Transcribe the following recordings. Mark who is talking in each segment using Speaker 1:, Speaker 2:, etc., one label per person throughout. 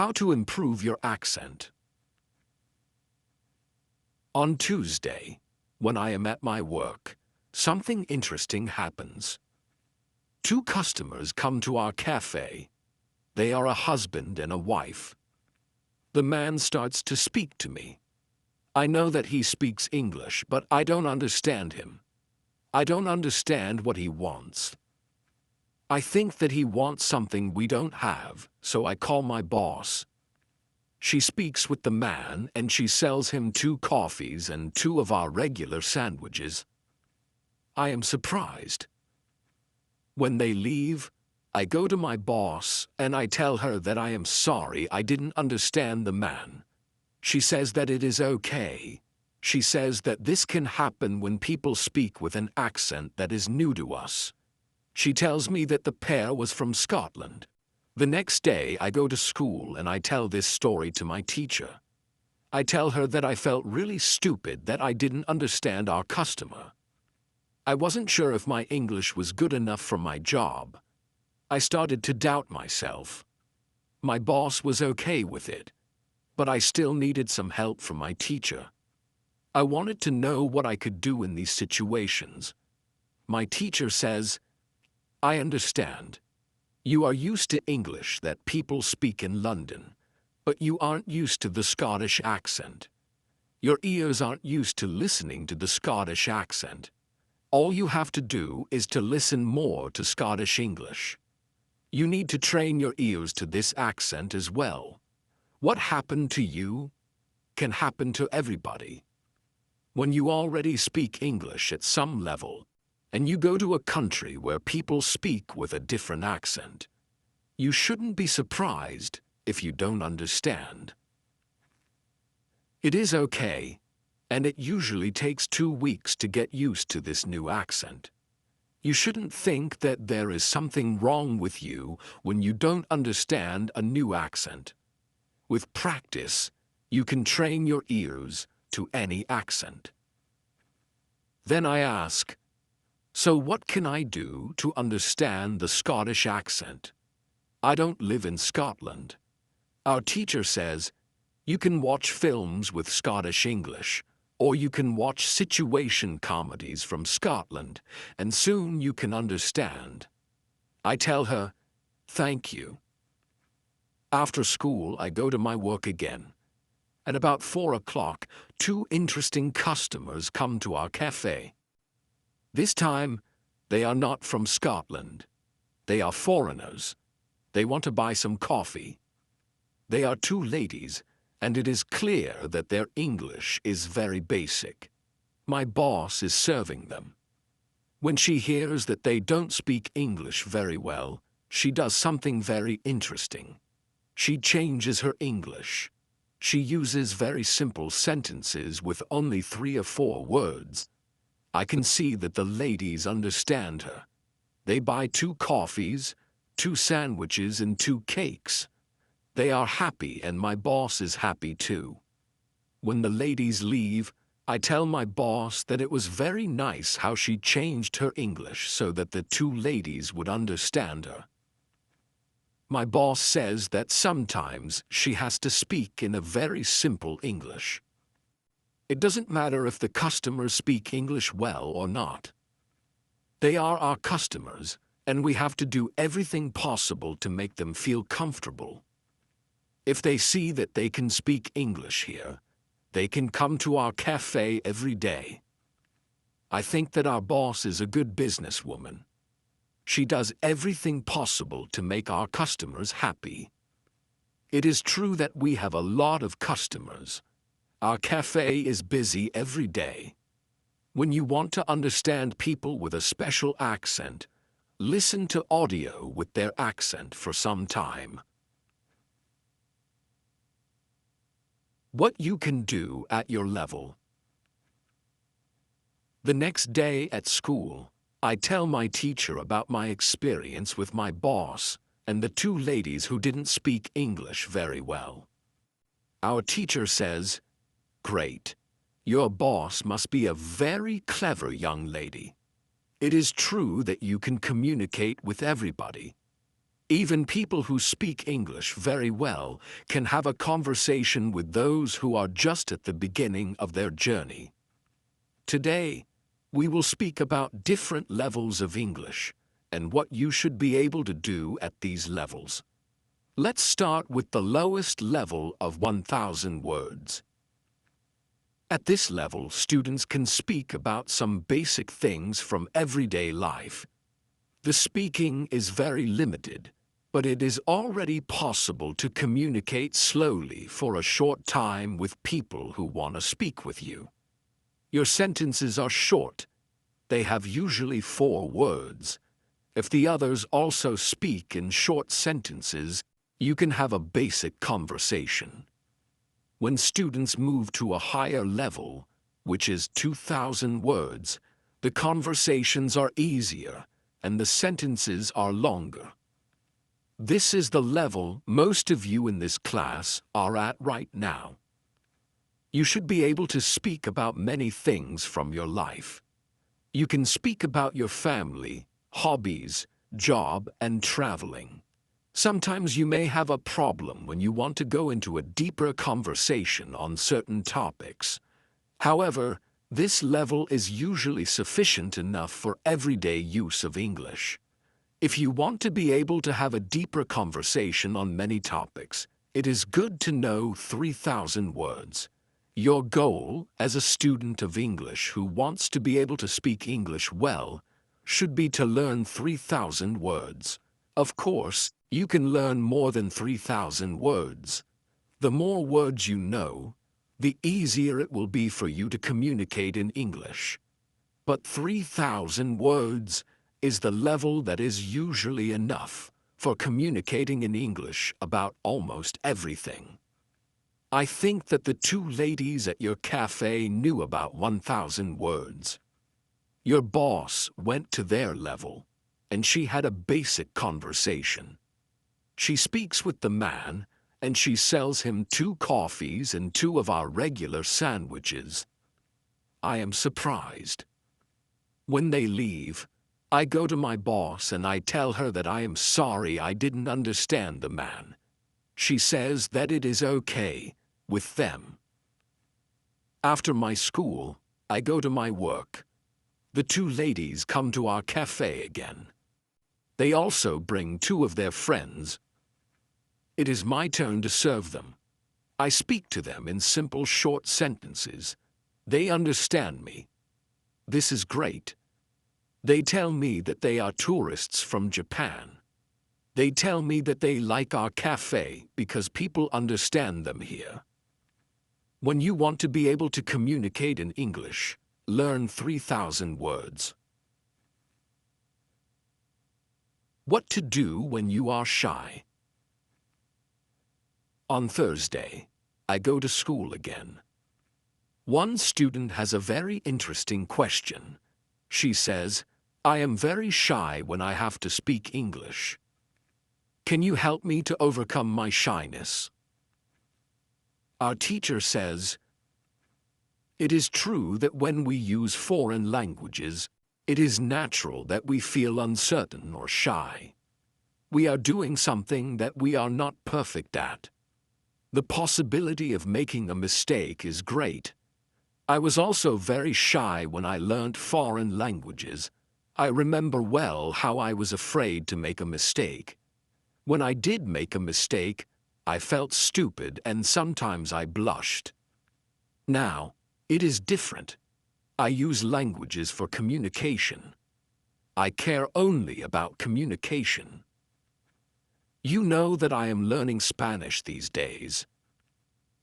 Speaker 1: How to improve your accent. On Tuesday, when I am at my work, something interesting happens. Two customers come to our cafe. They are a husband and a wife. The man starts to speak to me. I know that he speaks English, but I don't understand him. I don't understand what he wants. I think that he wants something we don't have, so I call my boss. She speaks with the man and she sells him 2 coffees and 2 of our regular sandwiches. I am surprised. When they leave, I go to my boss and I tell her that I am sorry I didn't understand the man. She says that it is okay. She says that this can happen when people speak with an accent that is new to us. She tells me that the pair was from Scotland. The next day I go to school and I tell this story to my teacher. I tell her that I felt really stupid that I didn't understand our customer. I wasn't sure if my English was good enough for my job. I started to doubt myself. My boss was okay with it, but I still needed some help from my teacher. I wanted to know what I could do in these situations. My teacher says, I understand. You are used to English that people speak in London, but you aren't used to the Scottish accent. Your ears aren't used to listening to the Scottish accent. All you have to do is to listen more to Scottish English. You need to train your ears to this accent as well. What happened to you can happen to everybody. When you already speak English at some level, and you go to a country where people speak with a different accent, you shouldn't be surprised if you don't understand. It is okay, and it usually takes 2 weeks to get used to this new accent. You shouldn't think that there is something wrong with you when you don't understand a new accent. With practice, you can train your ears to any accent. Then I ask, so what can I do to understand the Scottish accent? I don't live in Scotland. Our teacher says, you can watch films with Scottish English, or you can watch situation comedies from Scotland, and soon you can understand. I tell her, thank you. After school, I go to my work again. At about 4 o'clock, 2 interesting customers come to our cafe. This time, they are not from Scotland. They are foreigners. They want to buy some coffee. They are 2 ladies, and it is clear that their English is very basic. My boss is serving them. When she hears that they don't speak English very well, she does something very interesting. She changes her English. She uses very simple sentences with only 3 or 4 words. I can see that the ladies understand her. They buy 2 coffees, 2 sandwiches, and 2 cakes. They are happy, and my boss is happy too. When the ladies leave, I tell my boss that it was very nice how she changed her English so that the 2 ladies would understand her. My boss says that sometimes she has to speak in a very simple English. It doesn't matter if the customers speak English well or not. They are our customers, and we have to do everything possible to make them feel comfortable. If they see that they can speak English here, they can come to our cafe every day. I think that our boss is a good businesswoman. She does everything possible to make our customers happy. It is true that we have a lot of customers. Our cafe is busy every day. When you want to understand people with a special accent, listen to audio with their accent for some time. What you can do at your level. The next day at school, I tell my teacher about my experience with my boss and the 2 ladies who didn't speak English very well. Our teacher says, great. Your boss must be a very clever young lady. It is true that you can communicate with everybody. Even people who speak English very well can have a conversation with those who are just at the beginning of their journey. Today, we will speak about different levels of English and what you should be able to do at these levels. Let's start with the lowest level of 1,000 words. At this level, students can speak about some basic things from everyday life. The speaking is very limited, but it is already possible to communicate slowly for a short time with people who want to speak with you. Your sentences are short. They have usually 4 words. If the others also speak in short sentences, you can have a basic conversation. When students move to a higher level, which is 2,000 words, the conversations are easier and the sentences are longer. This is the level most of you in this class are at right now. You should be able to speak about many things from your life. You can speak about your family, hobbies, job, and traveling. Sometimes you may have a problem when you want to go into a deeper conversation on certain topics. However, this level is usually sufficient enough for everyday use of English. If you want to be able to have a deeper conversation on many topics, it is good to know 3,000 words. Your goal as a student of English who wants to be able to speak English well should be to learn 3,000 words. Of course, you can learn more than 3,000 words. The more words you know, the easier it will be for you to communicate in English. But 3,000 words is the level that is usually enough for communicating in English about almost everything. I think that the 2 ladies at your cafe knew about 1,000 words. Your boss went to their level, and she had a basic conversation. She speaks with the man, and she sells him 2 coffees and 2 of our regular sandwiches. I am surprised. When they leave, I go to my boss and I tell her that I am sorry I didn't understand the man. She says that it is okay with them. After my school, I go to my work. The 2 ladies come to our cafe again. They also bring 2 of their friends. It is my turn to serve them. I speak to them in simple short sentences. They understand me. This is great. They tell me that they are tourists from Japan. They tell me that they like our cafe because people understand them here. When you want to be able to communicate in English, learn 3,000 words. What to do when you are shy. On Thursday, I go to school again. One student has a very interesting question. She says, "I am very shy when I have to speak English. Can you help me to overcome my shyness?" Our teacher says, "It is true that when we use foreign languages, it is natural that we feel uncertain or shy. We are doing something that we are not perfect at. The possibility of making a mistake is great. I was also very shy when I learned foreign languages. I remember well how I was afraid to make a mistake. When I did make a mistake, I felt stupid and sometimes I blushed. Now, it is different. I use languages for communication. I care only about communication. You know that I am learning Spanish these days.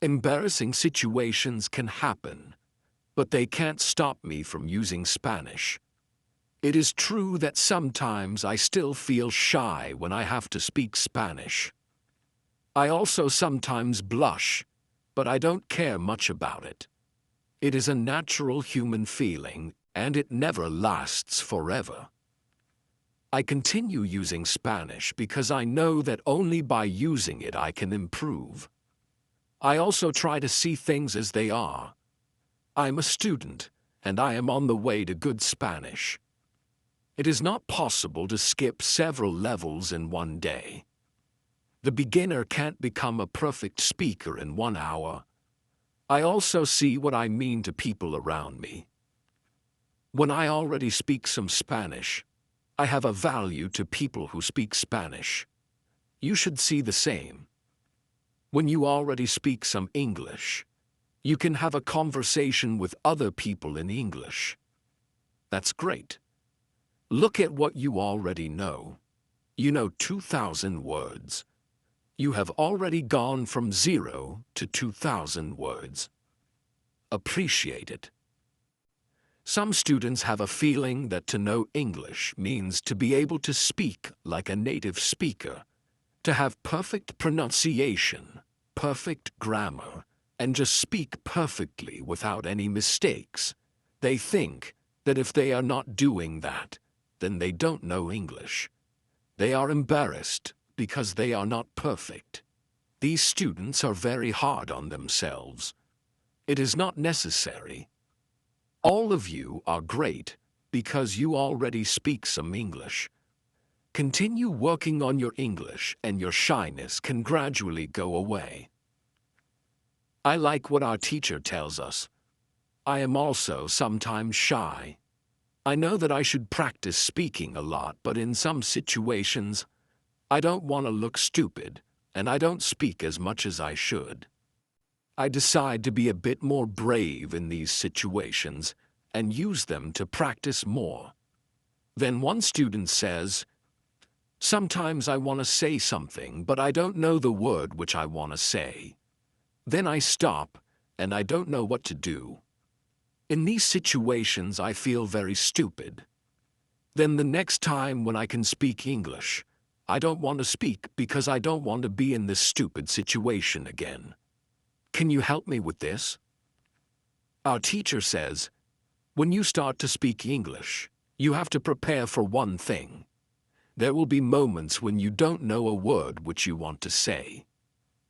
Speaker 1: Embarrassing situations can happen, but they can't stop me from using Spanish. It is true that sometimes I still feel shy when I have to speak Spanish. I also sometimes blush, but I don't care much about it. It is a natural human feeling, and it never lasts forever. I continue using Spanish because I know that only by using it I can improve. I also try to see things as they are. I'm a student, and I am on the way to good Spanish. It is not possible to skip several levels in one day. The beginner can't become a perfect speaker in 1 hour. I also see what I mean to people around me. When I already speak some Spanish, I have a value to people who speak Spanish. You should see the same. When you already speak some English, you can have a conversation with other people in English. That's great. Look at what you already know. You know 2,000 words. You have already gone from 0 to 2,000 words. Appreciate it. Some students have a feeling that to know English means to be able to speak like a native speaker, to have perfect pronunciation, perfect grammar, and just speak perfectly without any mistakes. They think that if they are not doing that, then they don't know English. They are embarrassed because they are not perfect. These students are very hard on themselves. It is not necessary. All of you are great because you already speak some English. Continue working on your English and your shyness can gradually go away. I like what our teacher tells us. I am also sometimes shy. I know that I should practice speaking a lot, but in some situations, I don't want to look stupid, and I don't speak as much as I should. I decide to be a bit more brave in these situations and use them to practice more. Then one student says, "Sometimes I want to say something, but I don't know the word which I want to say." Then I stop, and I don't know what to do. In these situations, I feel very stupid. Then the next time when I can speak English, I don't want to speak because I don't want to be in this stupid situation again. Can you help me with this? Our teacher says, when you start to speak English, you have to prepare for one thing. There will be moments when you don't know a word which you want to say.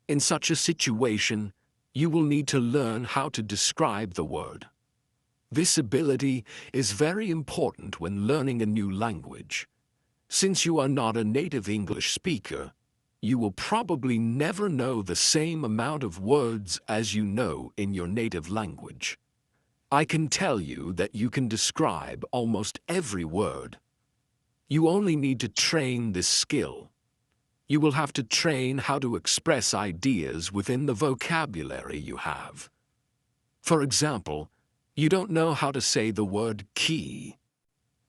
Speaker 1: In such a situation, you will need to learn how to describe the word. This ability is very important when learning a new language. Since you are not a native English speaker, you will probably never know the same amount of words as you know in your native language. I can tell you that you can describe almost every word. You only need to train this skill. You will have to train how to express ideas within the vocabulary you have. For example, you don't know how to say the word key.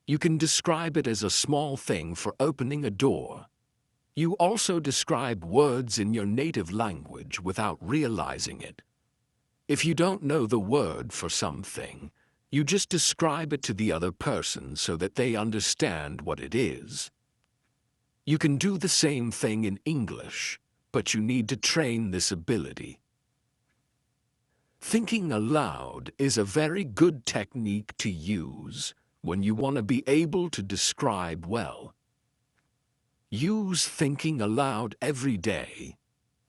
Speaker 1: You can describe it as a small thing for opening a door. You also describe words in your native language without realizing it. If you don't know the word for something, you just describe it to the other person so that they understand what it is. You can do the same thing in English, but you need to train this ability. Thinking aloud is a very good technique to use when you want to be able to describe well. Use thinking aloud every day,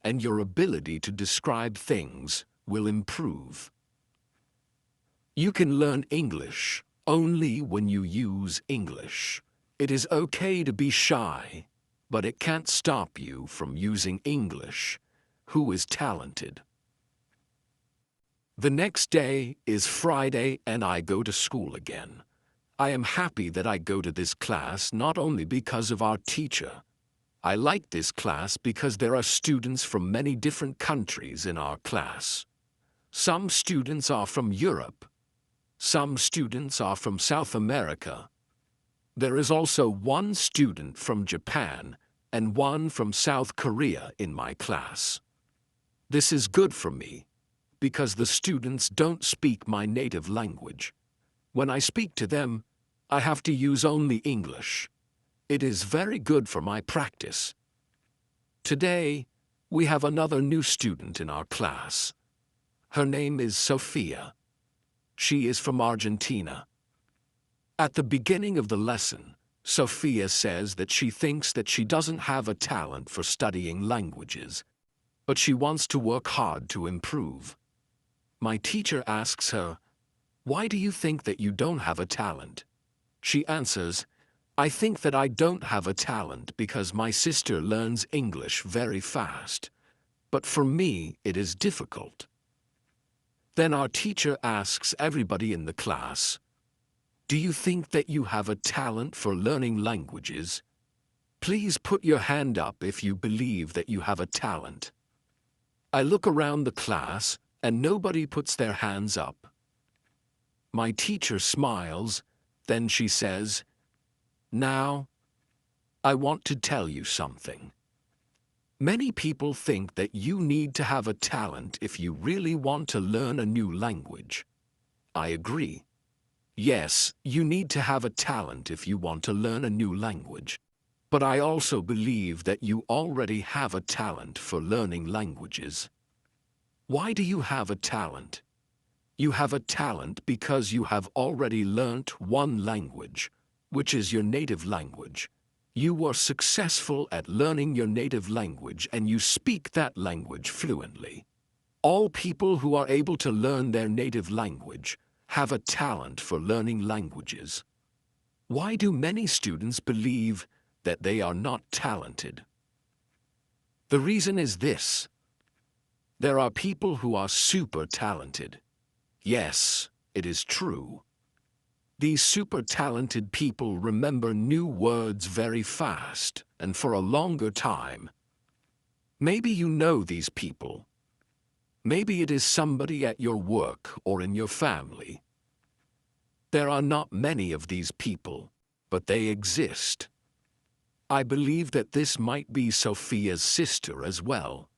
Speaker 1: and your ability to describe things will improve. You can learn English only when you use English. It is okay to be shy, but it can't stop you from using English. Who is talented? The next day is Friday and I go to school again. I am happy that I go to this class not only because of our teacher. I like this class because there are students from many different countries in our class. Some students are from Europe. Some students are from South America. There is also one student from Japan and one from South Korea in my class. This is good for me because the students don't speak my native language. When I speak to them, I have to use only English. It is very good for my practice. Today, we have another new student in our class. Her name is Sophia. She is from Argentina. At the beginning of the lesson, Sophia says that she thinks that she doesn't have a talent for studying languages, but she wants to work hard to improve. My teacher asks her, "Why do you think that you don't have a talent?" She answers, I think that I don't have a talent because my sister learns English very fast. But for me, it is difficult. Then our teacher asks everybody in the class, "Do you think that you have a talent for learning languages? Please put your hand up if you believe that you have a talent." I look around the class and nobody puts their hands up. My teacher smiles, then she says, "Now, I want to tell you something. Many people think that you need to have a talent if you really want to learn a new language. I agree. Yes, you need to have a talent if you want to learn a new language. But I also believe that you already have a talent for learning languages. Why do you have a talent? You have a talent because you have already learnt one language, which is your native language. You were successful at learning your native language and you speak that language fluently. All people who are able to learn their native language have a talent for learning languages. Why do many students believe that they are not talented? The reason is this. There are people who are super talented. Yes, it is true. These super talented people remember new words very fast and for a longer time. Maybe you know these people. Maybe it is somebody at your work or in your family. There are not many of these people, but they exist. I believe that this might be Sophia's sister as well.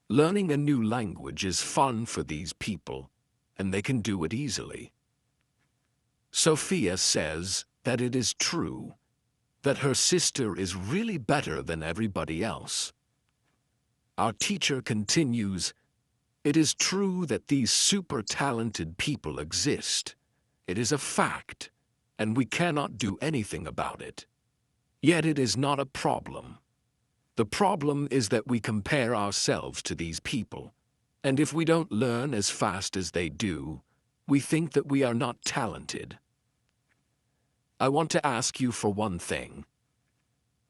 Speaker 1: Learning a new language is fun for these people, and they can do it easily. Sophia says that it is true, that her sister is really better than everybody else. Our teacher continues, "It is true that these super talented people exist. It is a fact, and we cannot do anything about it. Yet it is not a problem. The problem is that we compare ourselves to these people, and if we don't learn as fast as they do, we think that we are not talented. I want to ask you for one thing.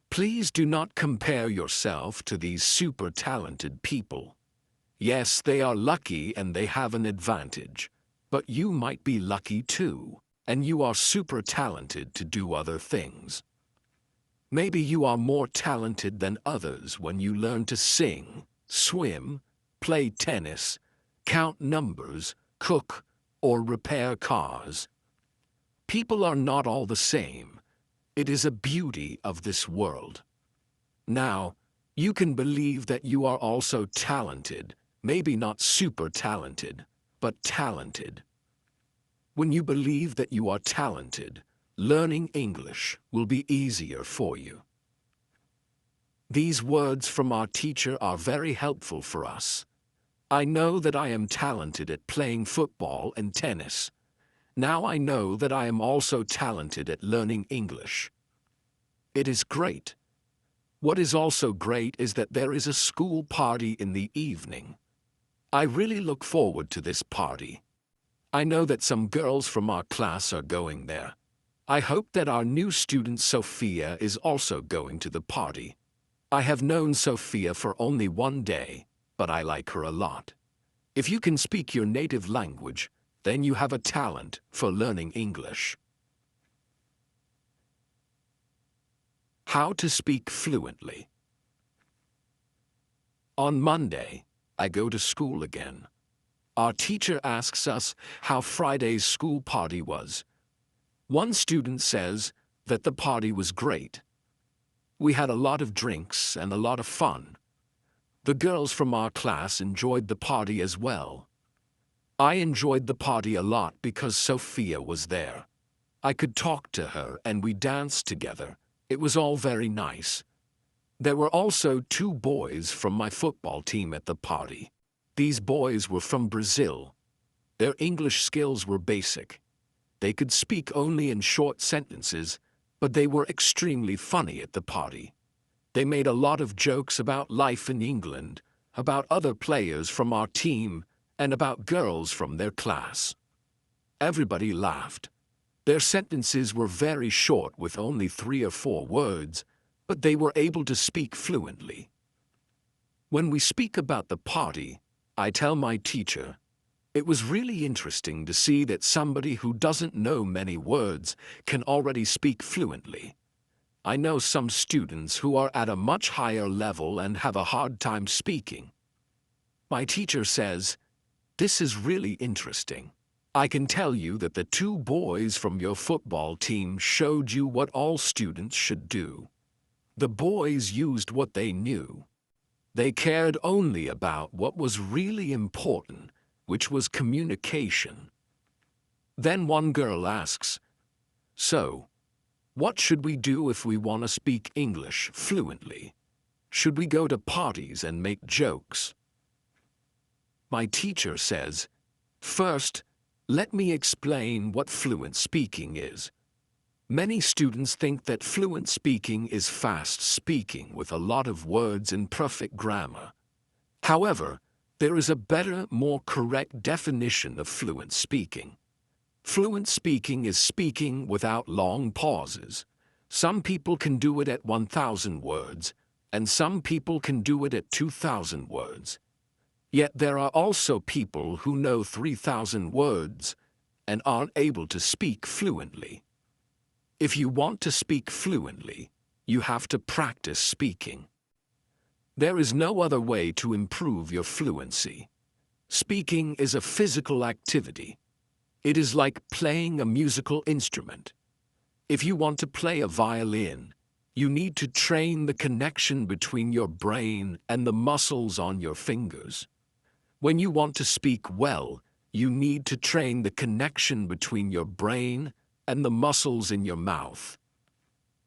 Speaker 1: Please do not compare yourself to these super talented people. Yes, they are lucky and they have an advantage, but you might be lucky too, and you are super talented to do other things. Maybe you are more talented than others when you learn to sing, swim, play tennis, count numbers, cook, or repair cars. People are not all the same. It is a beauty of this world. Now, you can believe that you are also talented, maybe not super talented, but talented. When you believe that you are talented, learning English will be easier for you. These words from our teacher are very helpful for us. I know that I am talented at playing football and tennis. Now I know that I am also talented at learning English. It is great. What is also great is that there is a school party in the evening. I really look forward to this party. I know that some girls from our class are going there. I hope that our new student Sophia is also going to the party. I have known Sophia for only one day, but I like her a lot. If you can speak your native language, then you have a talent for learning English. How to speak fluently. On Monday, I go to school again. Our teacher asks us how Friday's school party was. One student says that the party was great. We had a lot of drinks and a lot of fun. The girls from our class enjoyed the party as well. I enjoyed the party a lot because Sophia was there. I could talk to her and we danced together. It was all very nice. There were also 2 boys from my football team at the party. These boys were from Brazil. Their English skills were basic. They could speak only in short sentences, but they were extremely funny at the party. They made a lot of jokes about life in England, about other players from our team, and about girls from their class. Everybody laughed. Their sentences were very short with only 3 or 4 words, but they were able to speak fluently. When we speak about the party, I tell my teacher, it was really interesting to see that somebody who doesn't know many words can already speak fluently. I know some students who are at a much higher level and have a hard time speaking. My teacher says, this is really interesting. I can tell you that the 2 boys from your football team showed you what all students should do. The boys used what they knew. They cared only about what was really important, which was communication. Then one girl asks, so, what should we do if we want to speak English fluently? Should we go to parties and make jokes? My teacher says, first, let me explain what fluent speaking is. Many students think that fluent speaking is fast speaking with a lot of words and perfect grammar. However, there is a better, more correct definition of fluent speaking. Fluent speaking is speaking without long pauses. Some people can do it at 1,000 words, and some people can do it at 2,000 words. Yet there are also people who know 3,000 words and aren't able to speak fluently. If you want to speak fluently, you have to practice speaking. There is no other way to improve your fluency. Speaking is a physical activity. It is like playing a musical instrument. If you want to play a violin, you need to train the connection between your brain and the muscles on your fingers. When you want to speak well, you need to train the connection between your brain and the muscles in your mouth.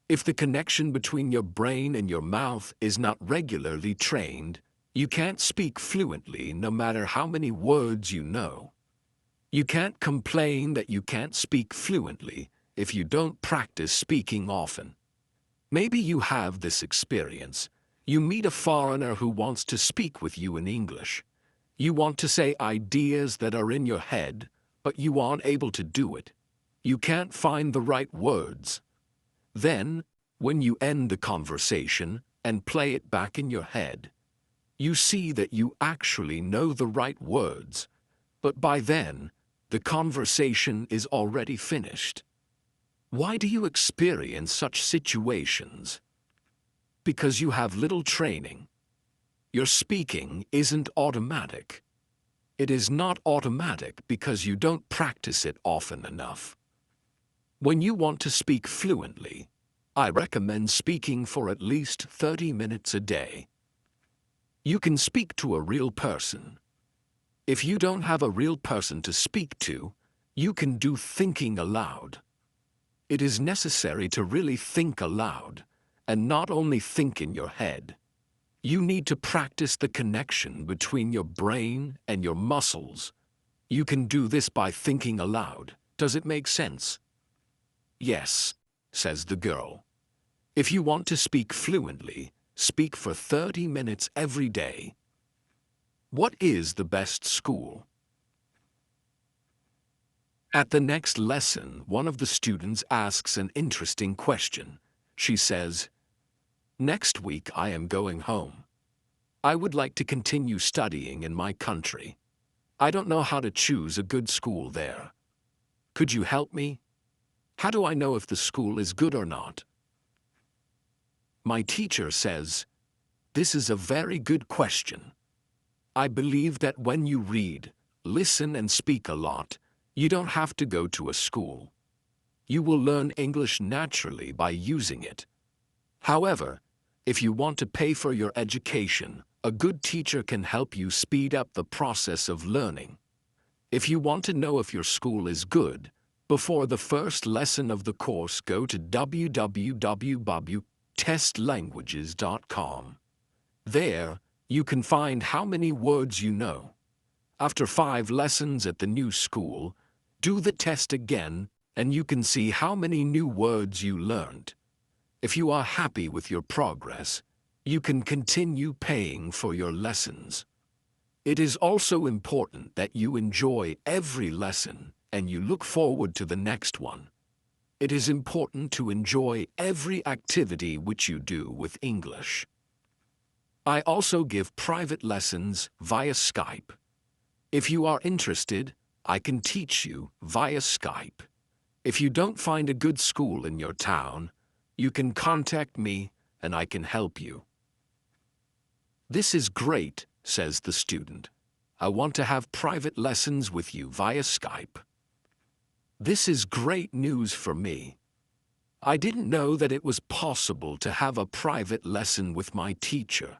Speaker 1: If the connection between your brain and your mouth is not regularly trained, you can't speak fluently no matter how many words you know. You can't complain that you can't speak fluently if you don't practice speaking often. Maybe you have this experience. You meet a foreigner who wants to speak with you in English. You want to say ideas that are in your head, but you aren't able to do it. You can't find the right words. Then, when you end the conversation and play it back in your head, you see that you actually know the right words, but by then, the conversation is already finished. Why do you experience such situations? Because you have little training. Your speaking isn't automatic. It is not automatic because you don't practice it often enough. When you want to speak fluently, I recommend speaking for at least 30 minutes a day. You can speak to a real person. If you don't have a real person to speak to, you can do thinking aloud. It is necessary to really think aloud, and not only think in your head. You need to practice the connection between your brain and your muscles. You can do this by thinking aloud. Does it make sense? Yes, says the girl. If you want to speak fluently, speak for 30 minutes every day. What is the best school? At the next lesson, one of the students asks an interesting question. She says, next week I am going home. I would like to continue studying in my country. I don't know how to choose a good school there. Could you help me? How do I know if the school is good or not? My teacher says, this is a very good question. I believe that when you read, listen and speak a lot, you don't have to go to a school. You will learn English naturally by using it. However, if you want to pay for your education, a good teacher can help you speed up the process of learning. If you want to know if your school is good, before the first lesson of the course, go to www.testlanguages.com. There, you can find how many words you know. After 5 lessons at the new school, do the test again, and you can see how many new words you learned. If you are happy with your progress, you can continue paying for your lessons. It is also important that you enjoy every lesson and you look forward to the next one. It is important to enjoy every activity which you do with English. I also give private lessons via Skype. If you are interested, I can teach you via Skype. If you don't find a good school in your town, you can contact me and I can help you. This is great, says the student. I want to have private lessons with you via Skype. This is great news for me. I didn't know that it was possible to have a private lesson with my teacher.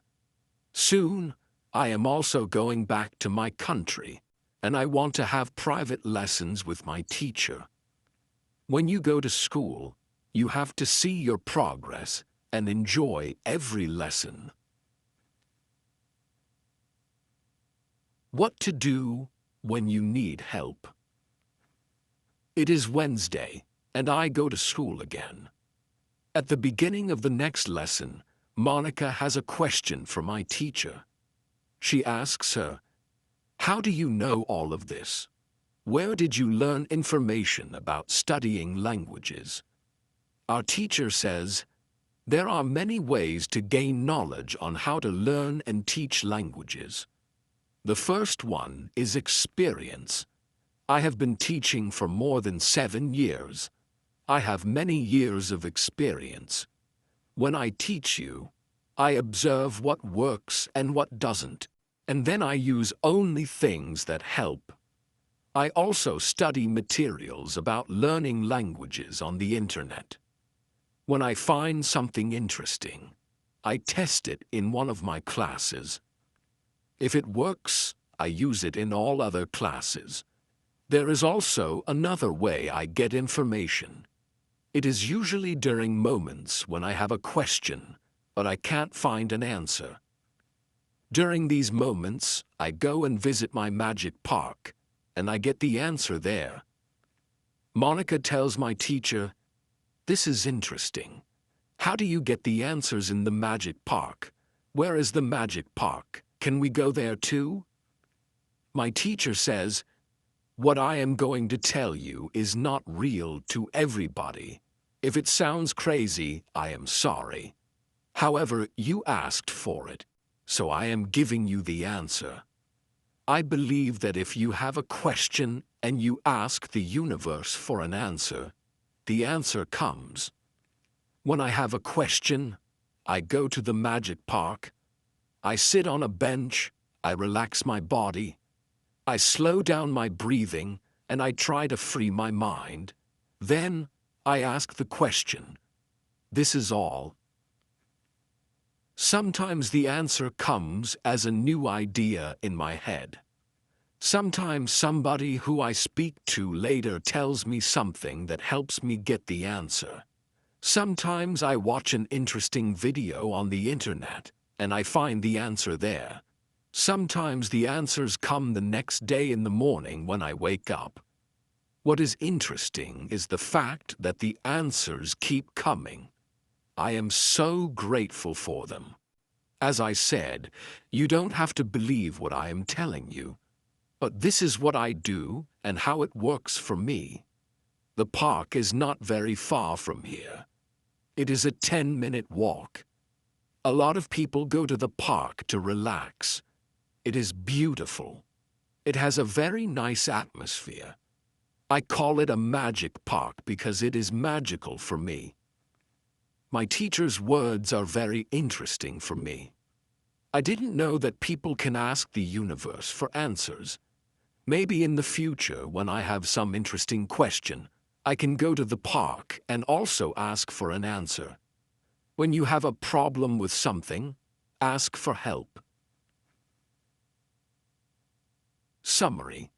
Speaker 1: Soon, I am also going back to my country, and I want to have private lessons with my teacher. When you go to school, you have to see your progress and enjoy every lesson. What to do when you need help. It is Wednesday, and I go to school again. At the beginning of the next lesson, Monica has a question for my teacher. She asks her, "How do you know all of this? Where did you learn information about studying languages?" Our teacher says, "There are many ways to gain knowledge on how to learn and teach languages. The first one is experience. I have been teaching for more than 7 years. I have many years of experience. When I teach you, I observe what works and what doesn't, and then I use only things that help. I also study materials about learning languages on the internet. When I find something interesting, I test it in one of my classes. If it works, I use it in all other classes. There is also another way I get information. It is usually during moments when I have a question, but I can't find an answer. During these moments, I go and visit my magic park, and I get the answer there." Monica tells my teacher, "This is interesting. How do you get the answers in the magic park? Where is the magic park? Can we go there too?" My teacher says, "What I am going to tell you is not real to everybody. If it sounds crazy, I am sorry. However, you asked for it, so I am giving you the answer. I believe that if you have a question and you ask the universe for an answer, the answer comes. When I have a question, I go to the magic park. I sit on a bench, I relax my body, I slow down my breathing, and I try to free my mind. Then, I ask the question. This is all. Sometimes the answer comes as a new idea in my head. Sometimes somebody who I speak to later tells me something that helps me get the answer. Sometimes I watch an interesting video on the internet, and I find the answer there. Sometimes the answers come the next day in the morning when I wake up. What is interesting is the fact that the answers keep coming. I am so grateful for them. As I said, you don't have to believe what I am telling you. But this is what I do and how it works for me. The park is not very far from here. It is a 10-minute walk. A lot of people go to the park to relax. It is beautiful. It has a very nice atmosphere. I call it a magic park because it is magical for me. My teacher's words are very interesting for me. I didn't know that people can ask the universe for answers. Maybe in the future, when I have some interesting question, I can go to the park and also ask for an answer. When you have a problem with something, ask for help. Summary.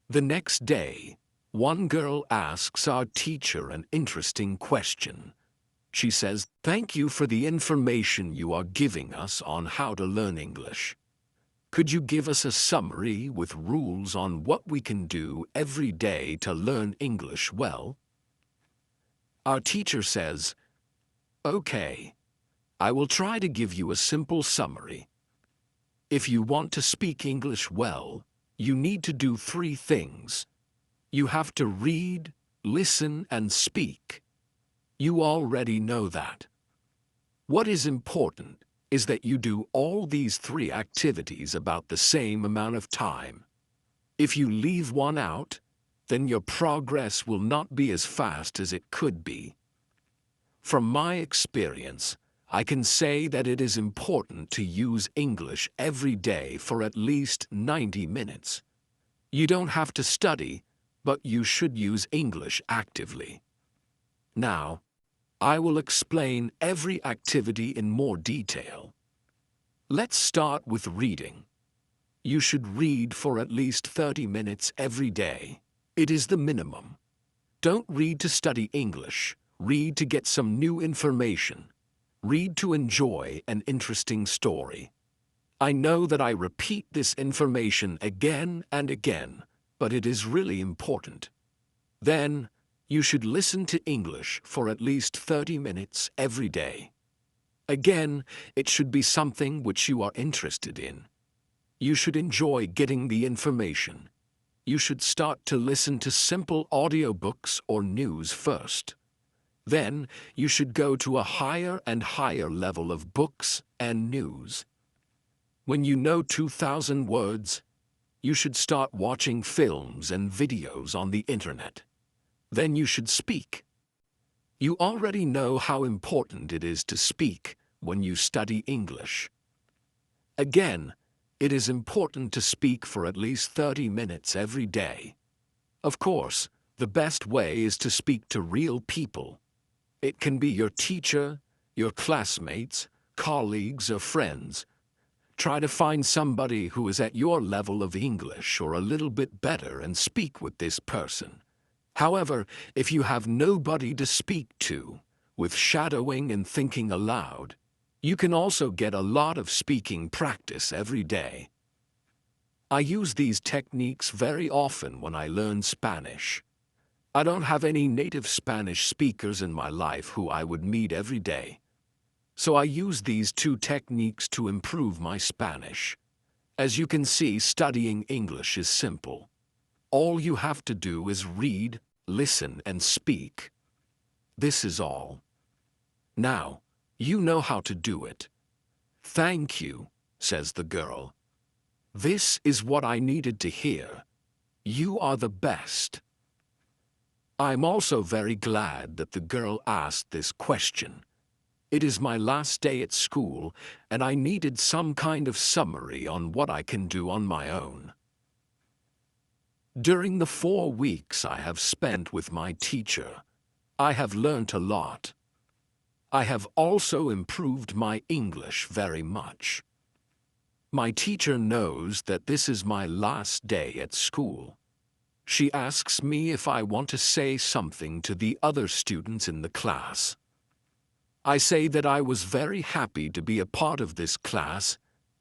Speaker 1: The next day, one girl asks our teacher an interesting question. She says, "Thank you for the information you are giving us on how to learn English. Could you give us a summary with rules on what we can do every day to learn English well?" Our teacher says, "Okay, I will try to give you a simple summary. If you want to speak English well, you need to do 3 things. You have to read, listen, and speak. You already know that. What is important is that you do all these 3 activities about the same amount of time. If you leave one out, then your progress will not be as fast as it could be. From my experience, I can say that it is important to use English every day for at least 90 minutes. You don't have to study, but you should use English actively. Now, I will explain every activity in more detail. Let's start with reading. You should read for at least 30 minutes every day. It is the minimum. Don't read to study English. Read to get some new information. Read to enjoy an interesting story. I know that I repeat this information again and again, but it is really important. Then, you should listen to English for at least 30 minutes every day. Again, it should be something which you are interested in. You should enjoy getting the information. You should start to listen to simple audiobooks or news first. Then, you should go to a higher and higher level of books and news. When you know 2,000 words, you should start watching films and videos on the internet. Then you should speak. You already know how important it is to speak when you study English. Again, it is important to speak for at least 30 minutes every day. Of course, the best way is to speak to real people. It can be your teacher, your classmates, colleagues, or friends. Try to find somebody who is at your level of English or a little bit better and speak with this person. However, if you have nobody to speak to, with shadowing and thinking aloud, you can also get a lot of speaking practice every day. I use these techniques very often when I learn Spanish. I don't have any native Spanish speakers in my life who I would meet every day. So I use these 2 techniques to improve my Spanish. As you can see, studying English is simple. All you have to do is read, listen, and speak. This is all. Now, you know how to do it. Thank you, says the girl. This is what I needed to hear. You are the best. I'm also very glad that the girl asked this question. It is my last day at school, and I needed some kind of summary on what I can do on my own. During the 4 weeks I have spent with my teacher, I have learnt a lot. I have also improved my English very much. My teacher knows that this is my last day at school. She asks me if I want to say something to the other students in the class. I say that I was very happy to be a part of this class,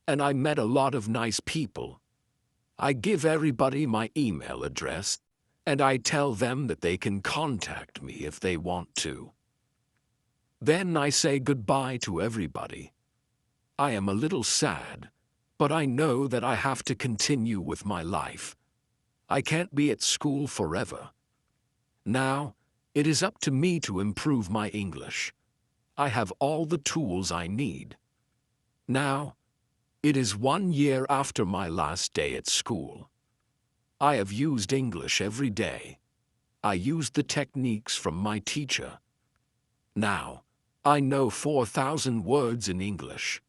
Speaker 1: and I met a lot of nice people. I give everybody my email address, and I tell them that they can contact me if they want to. Then I say goodbye to everybody. I am a little sad, but I know that I have to continue with my life. I can't be at school forever. Now, it is up to me to improve my English. I have all the tools I need. Now, it is 1 year after my last day at school. I have used English every day. I used the techniques from my teacher. Now, I know 4,000 words in English.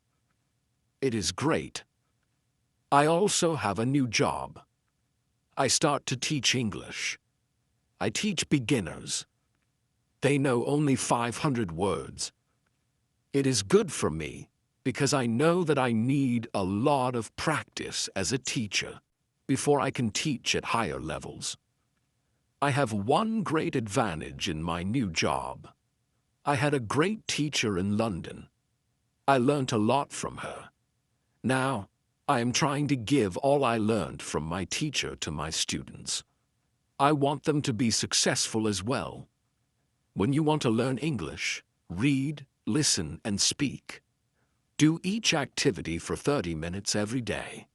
Speaker 1: It is great. I also have a new job. I start to teach English. I teach beginners. They know only 500 words. It is good for me because I know that I need a lot of practice as a teacher before I can teach at higher levels. I have one great advantage in my new job. I had a great teacher in London. I learnt a lot from her. Now, I am trying to give all I learned from my teacher to my students. I want them to be successful as well. When you want to learn English, read, listen, and speak. Do each activity for 30 minutes every day.